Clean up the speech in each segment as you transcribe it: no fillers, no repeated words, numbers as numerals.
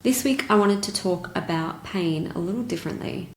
This week I wanted to talk about pain a little differently.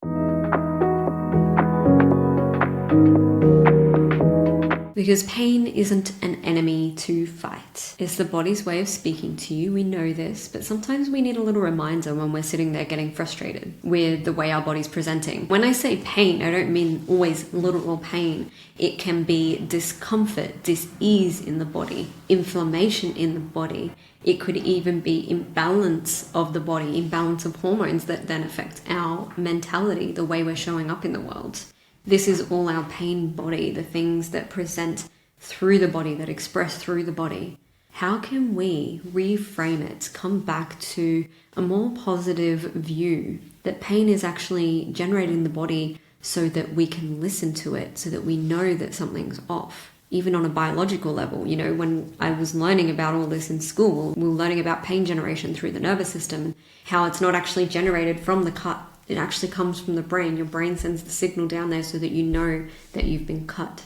Because pain isn't an enemy to fight. It's the body's way of speaking to you. We know this, but sometimes we need a little reminder when we're sitting there getting frustrated with the way our body's presenting. When I say pain, I don't mean always literal pain. It can be discomfort, dis-ease in the body, inflammation in the body. It could even be imbalance of the body, imbalance of hormones that then affect our mentality, the way we're showing up in the world. This is all our pain body, the things that present through the body, that express through the body. How can we reframe it, come back to a more positive view that pain is actually generated in the body so that we can listen to it, so that we know that something's off? Even on a biological level, when I was learning about all this in school, we were learning about pain generation through the nervous system, how it's not actually generated from the cut. It actually comes from the brain. Your brain sends the signal down there so that you know that you've been cut.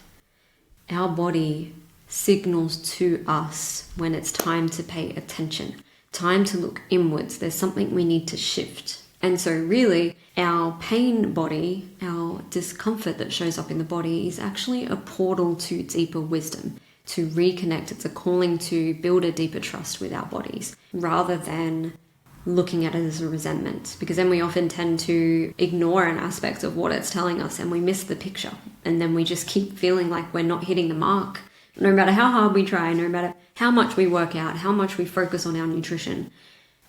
Our body signals to us when it's time to pay attention, time to look inwards. There's something we need to shift. And so really, our pain body, our discomfort that shows up in the body is actually a portal to deeper wisdom, to reconnect. It's a calling to build a deeper trust with our bodies rather than looking at it as a resentment, because then we often tend to ignore an aspect of what it's telling us and we miss the picture. And then we just keep feeling like we're not hitting the mark. No matter how hard we try, no matter how much we work out, how much we focus on our nutrition,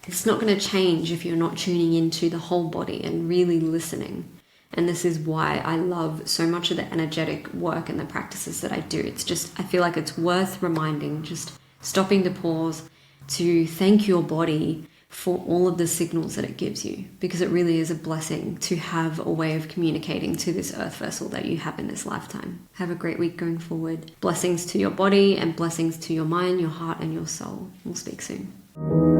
it's not going to change if you're not tuning into the whole body and really listening. And this is why I love so much of the energetic work and the practices that I do. It's just, I feel like it's worth reminding, just stopping to pause, to thank your body for all of the signals that it gives you, because it really is a blessing to have a way of communicating to this earth vessel that you have in this lifetime. Have a great week going forward. Blessings to your body and blessings to your mind, your heart, and your soul. We'll speak soon.